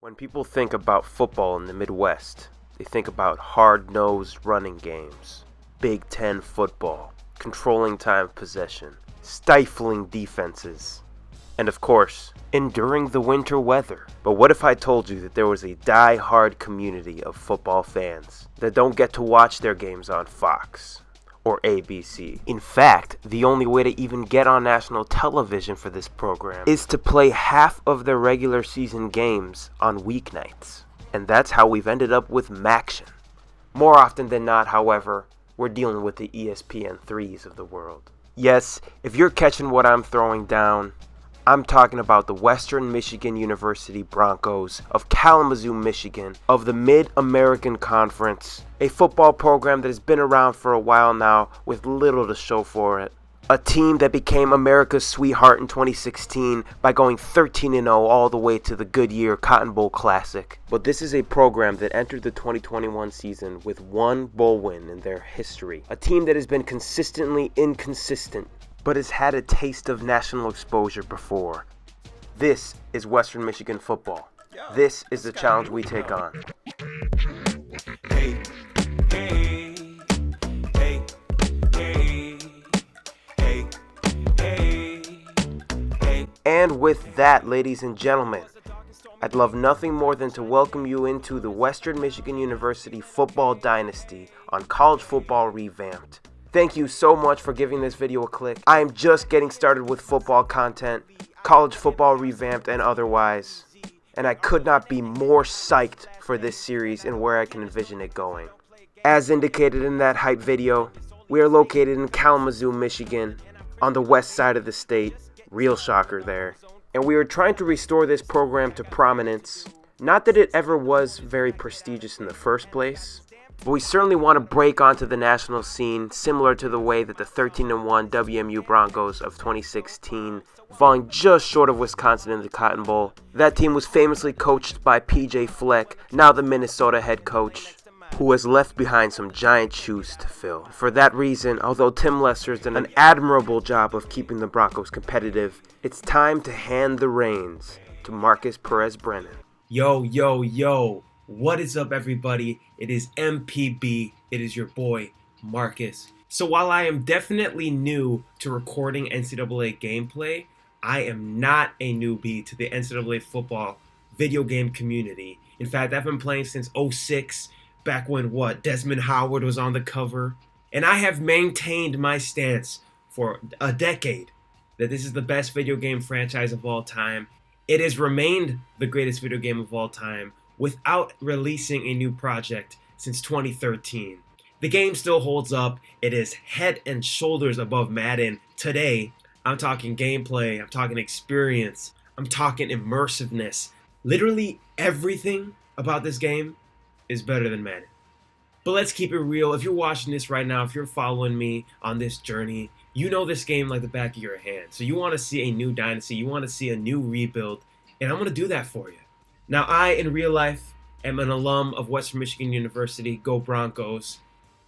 When people think about football in the Midwest, they think about hard-nosed running games, Big Ten football, controlling time of possession, stifling defenses, and of course, enduring the winter weather. But what if I told you that there was a die-hard community of football fans that don't get to watch their games on Fox or ABC? In fact, the only way to even get on national television for this program is to play half of their regular season games on weeknights. And that's how we've ended up with Maction. More often than not, however, we're dealing with the ESPN 3s of the world. Yes, if you're catching what I'm throwing down, I'm talking about the Western Michigan University Broncos of Kalamazoo, Michigan, of the Mid-American Conference, a football program that has been around for a while now with little to show for it. A team that became America's sweetheart in 2016 by going 13-0 all the way to the Goodyear Cotton Bowl Classic. But this is a program that entered the 2021 season with one bowl win in their history. A team that has been consistently inconsistent, but has had a taste of national exposure before. This is Western Michigan football. This is the challenge we take on. And with that, ladies and gentlemen, I'd love nothing more than to welcome you into the Western Michigan University Football Dynasty on College Football Revamped. Thank you so much for giving this video a click. I am just getting started with football content, college football revamped and otherwise, and I could not be more psyched for this series and where I can envision it going. As indicated in that hype video, we are located in Kalamazoo, Michigan, on the west side of the state. Real shocker there. And we are trying to restore this program to prominence. Not that it ever was very prestigious in the first place, but we certainly want to break onto the national scene, similar to the way that the 13-1 WMU Broncos of 2016, falling just short of Wisconsin in the Cotton Bowl. That team was famously coached by PJ Fleck, now the Minnesota head coach, who has left behind some giant shoes to fill. For that reason, although Tim Lester's done an admirable job of keeping the Broncos competitive, it's time to hand the reins to Marcus Perez-Brennan. Yo, what is up, everybody? It is MPB. It is your boy, Marcus. So while I am definitely new to recording NCAA gameplay, I am not a newbie to the NCAA football video game community. In fact, I've been playing since 2006, back when Desmond Howard was on the cover. And I have maintained my stance for a decade that this is the best video game franchise of all time. It has remained the greatest video game of all time without releasing a new project since 2013. The game still holds up. It is head and shoulders above Madden today. I'm talking gameplay, I'm talking experience, I'm talking immersiveness. Literally everything about this game is better than Madden. But let's keep it real. If you're watching this right now, if you're following me on this journey, you know this game like the back of your hand. So you want to see a new dynasty, you want to see a new rebuild, and I'm going to do that for you. Now, I, in real life, am an alum of Western Michigan University, go Broncos,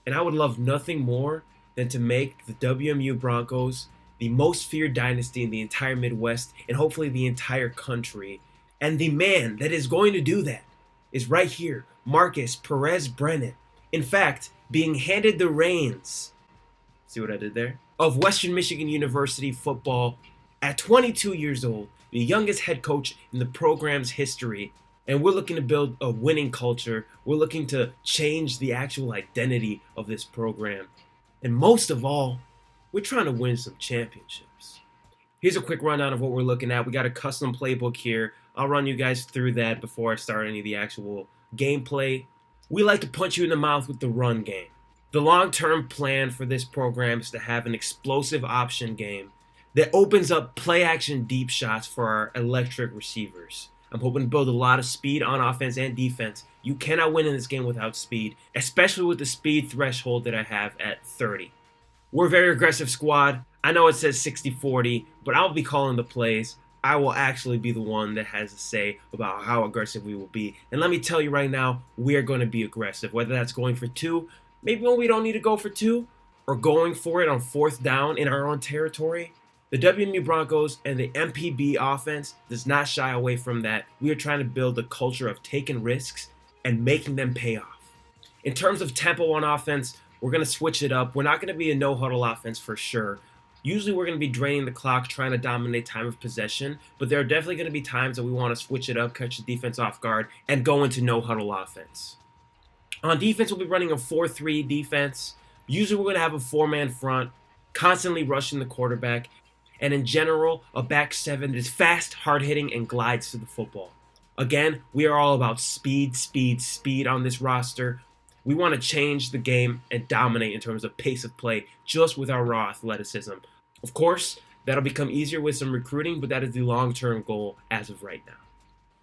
and I would love nothing more than to make the WMU Broncos the most feared dynasty in the entire Midwest and hopefully the entire country. And the man that is going to do that is right here, Marcus Perez-Brennan. In fact, being handed the reins, see what I did there, of Western Michigan University football at 22 years old, the youngest head coach in the program's history. And we're looking to build a winning culture. We're looking to change the actual identity of this program. And most of all, we're trying to win some championships. Here's a quick rundown of what we're looking at. We got a custom playbook here. I'll run you guys through that before I start any of the actual gameplay. We like to punch you in the mouth with the run game. The long-term plan for this program is to have an explosive option game that opens up play-action deep shots for our electric receivers. I'm hoping to build a lot of speed on offense and defense. You cannot win in this game without speed, especially with the speed threshold that I have at 30. We're a very aggressive squad. I know it says 60-40, but I'll be calling the plays. I will actually be the one that has a say about how aggressive we will be. And let me tell you right now, we are going to be aggressive, whether that's going for two, maybe when we don't need to go for two, or going for it on fourth down in our own territory. The WMU Broncos and the MPB offense does not shy away from that. We are trying to build a culture of taking risks and making them pay off. In terms of tempo on offense, we're going to switch it up. We're not going to be a no-huddle offense for sure. Usually we're going to be draining the clock, trying to dominate time of possession, but there are definitely going to be times that we want to switch it up, catch the defense off guard, and go into no-huddle offense. On defense, we'll be running a 4-3 defense. Usually we're going to have a four-man front, constantly rushing the quarterback, and in general, a back seven that is fast, hard-hitting, and glides to the football. Again, we are all about speed, speed, speed on this roster. We want to change the game and dominate in terms of pace of play just with our raw athleticism. Of course, that'll become easier with some recruiting, but that is the long-term goal as of right now.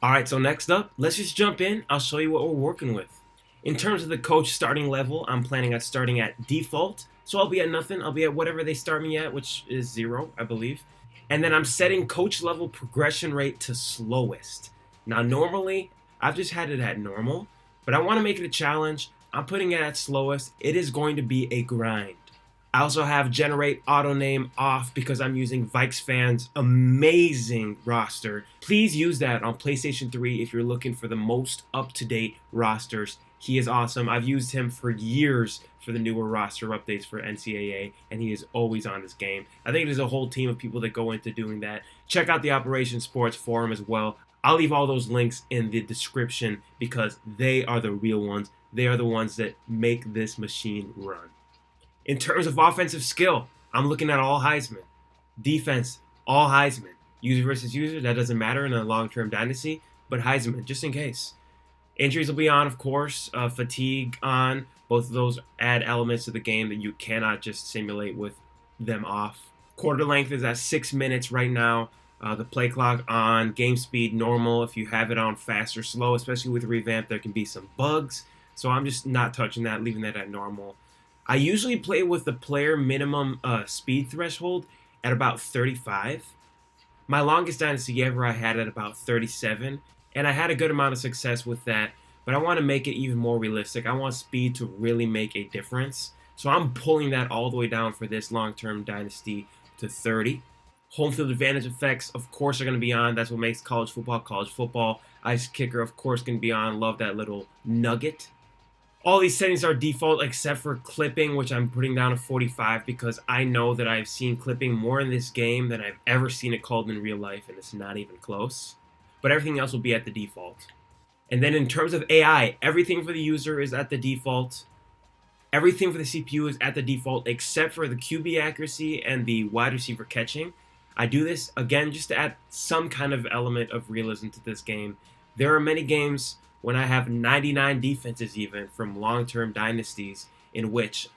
All right, so next up, let's just jump in. I'll show you what we're working with. In terms of the coach starting level, I'm planning on starting at default. So I'll be at nothing. I'll be at whatever they start me at, which is 0, I believe. And then I'm setting coach level progression rate to slowest. Now, normally, I've just had it at normal, but I want to make it a challenge. I'm putting it at slowest. It is going to be a grind. I also have generate auto name off because I'm using Vikes Fan's amazing roster. Please use that on PlayStation 3 if you're looking for the most up-to-date rosters. He is awesome. I've used him for years for the newer roster updates for NCAA, and he is always on his game. I think there's a whole team of people that go into doing that. Check out the Operation Sports forum as well. I'll leave all those links in the description because they are the real ones. They are the ones that make this machine run. In terms of offensive skill, I'm looking at all Heisman. Defense, all Heisman. User versus user, that doesn't matter in a long-term dynasty, but Heisman, just in case. Injuries will be on, of course. Fatigue on. Both of those add elements to the game that you cannot just simulate with them off. Quarter length is at 6 minutes right now. The play clock on. Game speed normal. If you have it on fast or slow, especially with Revamped, there can be some bugs. So I'm just not touching that, leaving that at normal. I usually play with the player minimum speed threshold at about 35. My longest dynasty ever I had at about 37. And I had a good amount of success with that, but I want to make it even more realistic. I want speed to really make a difference. So I'm pulling that all the way down for this long-term dynasty to 30. Home field advantage effects, of course, are going to be on. That's what makes college football college football. Ice kicker, of course, can be on. Love that little nugget. All these settings are default except for clipping, which I'm putting down to 45 because I know that I've seen clipping more in this game than I've ever seen it called in real life, and it's not even close. But everything else will be at the default. And then in terms of AI, everything for the user is at the default. Everything for the CPU is at the default except for the QB accuracy and the wide receiver catching. I do this, again, just to add some kind of element of realism to this game. There are many games when I have 99 defenses even from long-term dynasties in which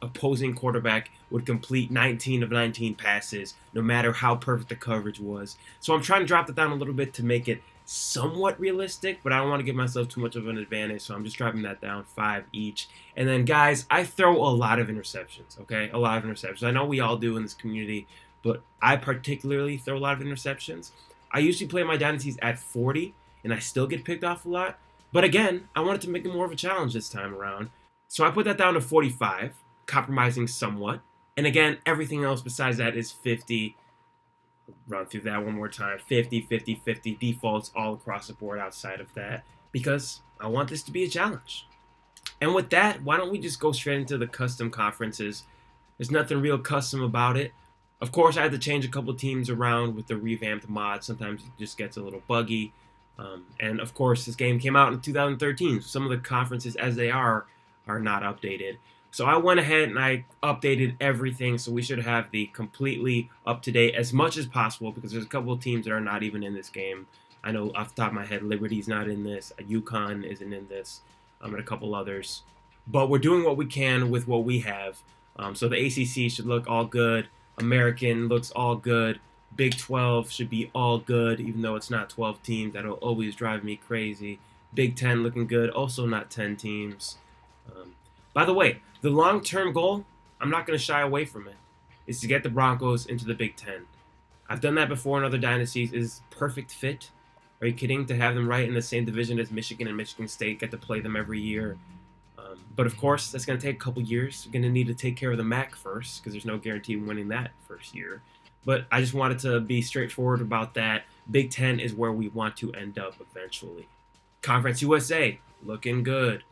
opposing quarterback would complete 19 of 19 passes, no matter how perfect the coverage was. So I'm trying to drop that down a little bit to make it somewhat realistic, but I don't want to give myself too much of an advantage, so I'm just dropping that down 5 each. And then, guys, I throw a lot of interceptions, okay? A lot of interceptions. I know we all do in this community, but I particularly throw a lot of interceptions. I usually play my dynasties at 40, and I still get picked off a lot. But again, I wanted to make it more of a challenge this time around. So I put that down to 45, compromising somewhat. And again, everything else besides that is 50. Run through that one more time. 50, 50, 50 defaults all across the board outside of that because I want this to be a challenge. And with that, why don't we just go straight into the custom conferences? There's nothing real custom about it. Of course, I had to change a couple teams around with the revamped mod. Sometimes it just gets a little buggy. And of course, this game came out in 2013. So some of the conferences as they are not updated. So I went ahead and I updated everything, so we should have the completely up-to-date as much as possible because there's a couple of teams that are not even in this game. I know off the top of my head, Liberty's not in this, UConn isn't in this, and a couple others. But we're doing what we can with what we have. So the ACC should look all good. American looks all good. Big 12 should be all good, even though it's not 12 teams. That'll always drive me crazy. Big 10 looking good, also not 10 teams. By the way, the long-term goal, I'm not going to shy away from it, is to get the Broncos into the Big 10. I've done that before in other dynasties. It is perfect fit. Are you kidding? To have them right in the same division as Michigan and Michigan State, get to play them every year. But of course, that's going to take a couple years. You're going to need to take care of the MAC first because there's no guarantee of winning that first year. But I just wanted to be straightforward about that. Big Ten is where we want to end up eventually. Conference USA, looking good.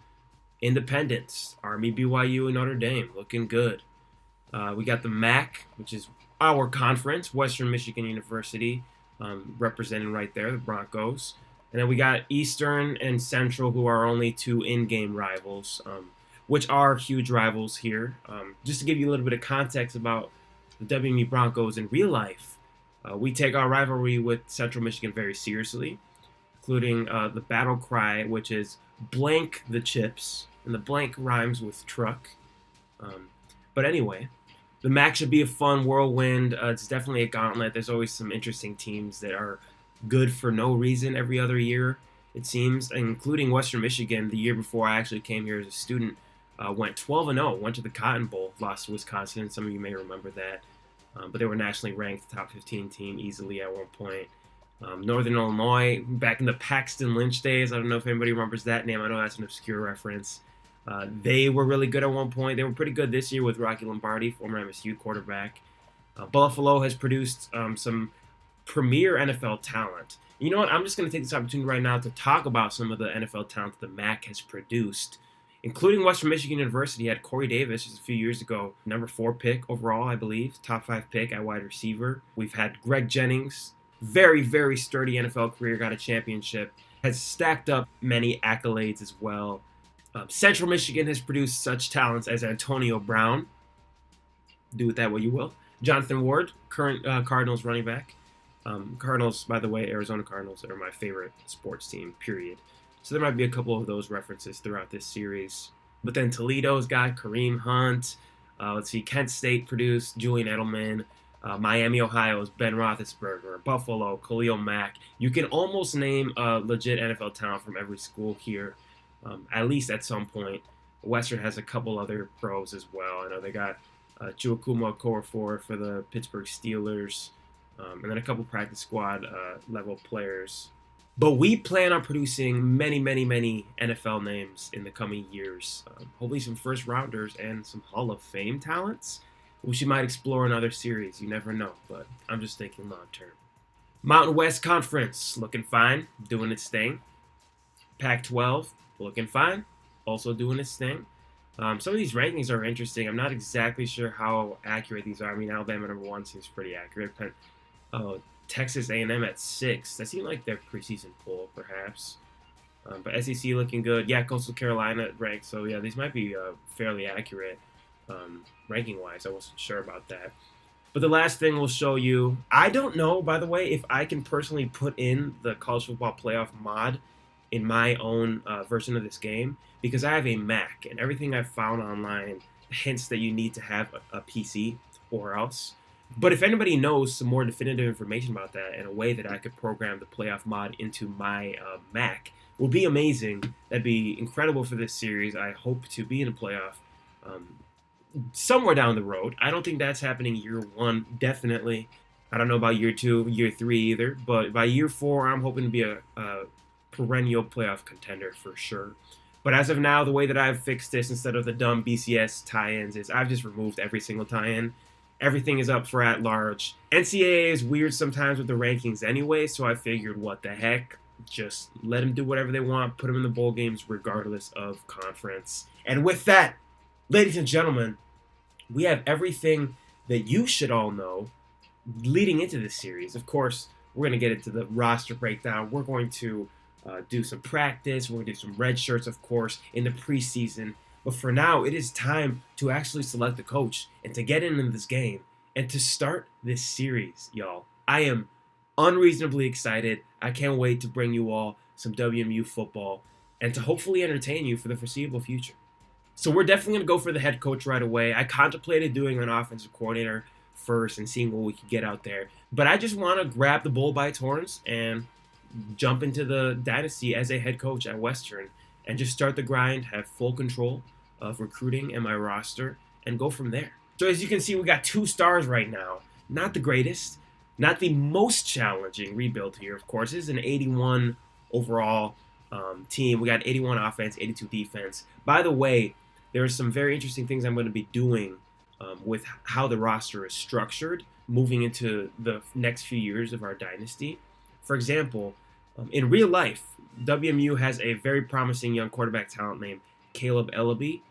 Independents, Army, BYU, and Notre Dame, looking good. We got the MAC, which is our conference, Western Michigan University, represented right there, the Broncos. And then we got Eastern and Central, who are only two in-game rivals, which are huge rivals here. Just to give you a little bit of context about the WMU Broncos in real life, we take our rivalry with Central Michigan very seriously, including the battle cry, which is blank the chips, and the blank rhymes with truck. But anyway, the MAC should be a fun whirlwind. It's definitely a gauntlet. There's always some interesting teams that are good for no reason every other year, it seems, including Western Michigan. The year before I actually came here as a student, went 12-0, went to the Cotton Bowl, lost to Wisconsin. Some of you may remember that. But they were nationally ranked top 15 team easily at one point. Northern Illinois, back in the Paxton Lynch days. I don't know if anybody remembers that name. I know that's an obscure reference. They were really good at one point. They were pretty good this year with Rocky Lombardi, former MSU quarterback. Buffalo has produced some premier NFL talent. You know what? I'm just going to take this opportunity right now to talk about some of the NFL talent that the MAC has produced, including Western Michigan University. Had Corey Davis just a few years ago, number 4 pick overall, I believe, top 5 pick at wide receiver. We've had Greg Jennings, very, very sturdy NFL career, got a championship, has stacked up many accolades as well. Central Michigan has produced such talents as Antonio Brown. Do with that what you will. Jonathan Ward, current Cardinals running back. Cardinals, by the way, Arizona Cardinals are my favorite sports team, period. So there might be a couple of those references throughout this series. But then Toledo's got Kareem Hunt. Let's see, Kent State produced Julian Edelman. Miami, Ohio's Ben Roethlisberger. Buffalo, Khalil Mack. You can almost name a legit NFL talent from every school here, at least at some point. Western has a couple other pros as well. I know they got Chukwuma Okorafor for the Pittsburgh Steelers, and then a couple practice squad level players. But we plan on producing many, many, many NFL names in the coming years. Hopefully some first rounders and some Hall of Fame talents, which you might explore in other series. You never know, but I'm just thinking long term. Mountain West Conference, looking fine, doing its thing. Pac-12, looking fine, also doing its thing. Some of these rankings are interesting. I'm not exactly sure how accurate these are. I mean, Alabama number 1 seems pretty accurate. Texas A&M at 6. That seemed like their preseason poll, perhaps. But SEC looking good. Yeah, Coastal Carolina ranked. So, yeah, these might be fairly accurate ranking-wise. I wasn't sure about that. But the last thing we'll show you, I don't know, by the way, if I can personally put in the college football playoff mod in my own version of this game, because I have a Mac, and everything I've found online hints that you need to have a PC or else. But if anybody knows some more definitive information about that and a way that I could program the playoff mod into my Mac, would be amazing. That'd be incredible for this series. I hope to be in a playoff somewhere down the road. I don't think that's happening year 1, definitely. I don't know about year 2, year 3 either. But by year 4, I'm hoping to be a perennial playoff contender for sure. But as of now, the way that I've fixed this instead of the dumb BCS tie-ins is I've just removed every single tie-in. Everything is up for at-large. NCAA is weird sometimes with the rankings anyway, so I figured, what the heck? Just let them do whatever they want, put them in the bowl games regardless of conference. And with that, ladies and gentlemen, we have everything that you should all know leading into this series. Of course, we're going to get into the roster breakdown. We're going to do some practice. We're going to do some red shirts, of course, in the preseason. But for now, it is time to actually select a coach and to get into this game and to start this series, y'all. I am unreasonably excited. I can't wait to bring you all some WMU football and to hopefully entertain you for the foreseeable future. So we're definitely going to go for the head coach right away. I contemplated doing an offensive coordinator first and seeing what we could get out there. But I just want to grab the bull by its horns and jump into the dynasty as a head coach at Western and just start the grind, have full control of recruiting and my roster, and go from there. So as you can see, we got 2 stars right now. Not the greatest, not the most challenging rebuild here, of course. This is an 81 overall team. We got 81 offense, 82 defense. By the way, there are some very interesting things I'm going to be doing with how the roster is structured moving into the next few years of our dynasty. For example, in real life, WMU has a very promising young quarterback talent named Caleb Ellaby,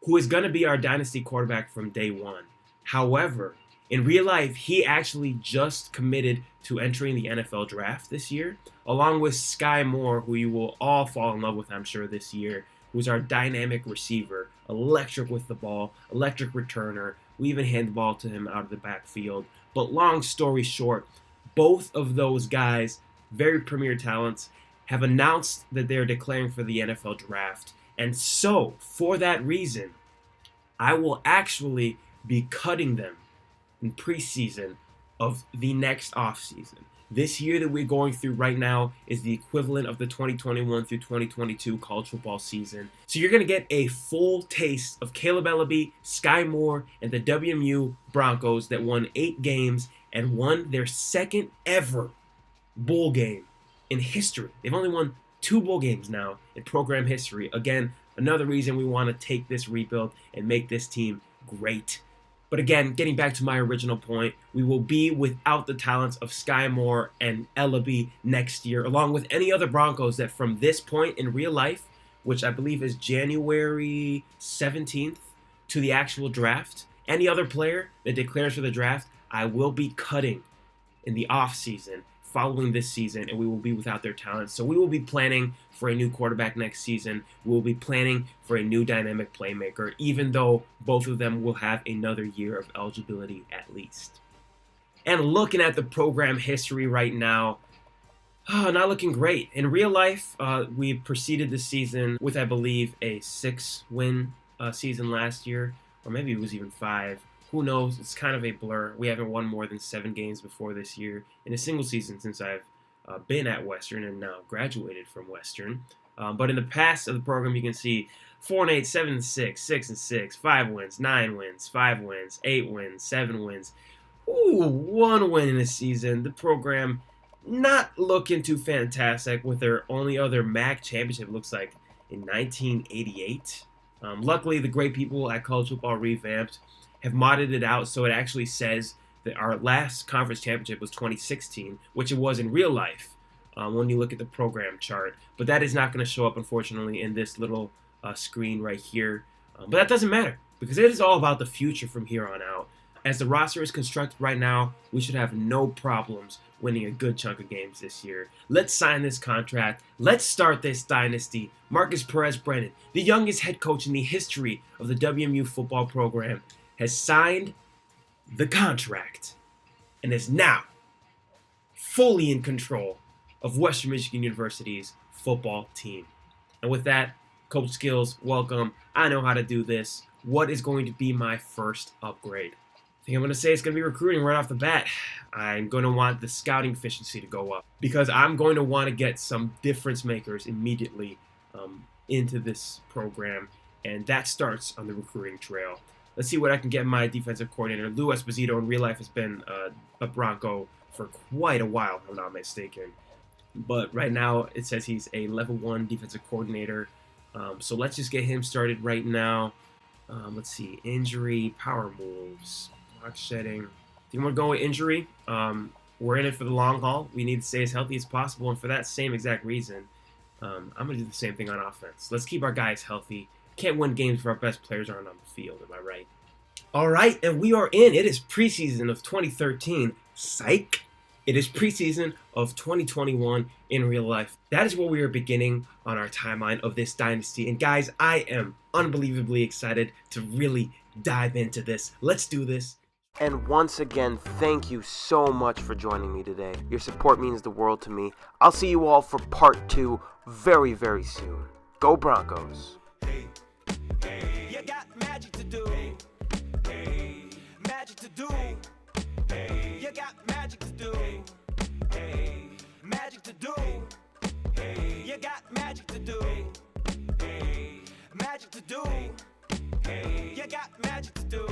who is going to be our dynasty quarterback from day one. However, in real life, he actually just committed to entering the NFL draft this year, along with Sky Moore, who you will all fall in love with, I'm sure, this year, who's our dynamic receiver, electric with the ball, electric returner. We even hand the ball to him out of the backfield. But long story short, both of those guys, very premier talents, have announced that they're declaring for the NFL draft. And so, for that reason, I will actually be cutting them in preseason of the next offseason. This year that we're going through right now is the equivalent of the 2021 through 2022 college football season. So you're going to get a full taste of Caleb Ellaby, Sky Moore, and the WMU Broncos that won 8 games and won their second ever bowl game in history. They've only won 2 bowl games now in program history. Again, another reason we want to take this rebuild and make this team great. But again, getting back to my original point, we will be without the talents of Sky Moore and Ellaby next year, along with any other Broncos that from this point in real life, which I believe is January 17th to the actual draft, any other player that declares for the draft, I will be cutting in the offseason following this season, and we will be without their talents. So we will be planning for a new quarterback next season. We will be planning for a new dynamic playmaker, even though both of them will have another year of eligibility at least. And looking at the program history right now, not looking great. In real life, we preceded the season with, I believe, a 6-win season last year, or maybe it was even 5. Who knows? It's kind of a blur. We haven't won more than 7 games before this year in a single season since I've been at Western and now graduated from Western. But in the past of the program, you can see 4-8, 7-6, 6-6, 5 wins, 9 wins, 5 wins, 8 wins, 7 wins. Ooh, 1 win in a season. The program not looking too fantastic with their only other MAC championship, looks like, in 1988. Luckily, the great people at College Football Revamped have modded it out so it actually says that our last conference championship was 2016, which it was in real life when you look at the program chart. But that is not going to show up, unfortunately, in this little screen right here. But that doesn't matter because it is all about the future from here on out. As the roster is constructed right now, we should have no problems winning a good chunk of games this year. Let's sign this contract. Let's start this dynasty. Marcus Perez-Brennan, the youngest head coach in the history of the WMU football program, has signed the contract and is now fully in control of Western Michigan University's football team. And with that, Coach Skills, welcome. I know how to do this. What is going to be my first upgrade? I think I'm going to say it's going to be recruiting right off the bat. I'm going to want the scouting efficiency to go up because I'm going to want to get some difference makers immediately into this program, and that starts on the recruiting trail. Let's see what I can get my defensive coordinator. Lou Esposito in real life has been a Bronco for quite a while, if I'm not mistaken. But right now it says he's a level 1 defensive coordinator. So let's just get him started right now. Let's see, injury, power moves, block shedding. If you want to go with injury, we're in it for the long haul. We need to stay as healthy as possible. And for that same exact reason, I'm going to do the same thing on offense. Let's keep our guys healthy. Can't win games if our best players aren't on the field, am I right? All right, and we are in. It is preseason of 2013. Psych. It is preseason of 2021 in real life. That is where we are beginning on our timeline of this dynasty. And guys, I am unbelievably excited to really dive into this. Let's do this. And once again, thank you so much for joining me today. Your support means the world to me. I'll see you all for part 2 very, very soon. Go Broncos. You got magic to do. Magic to do. You got magic to do. Magic to do. You got magic to do. Magic to do. You got magic to do.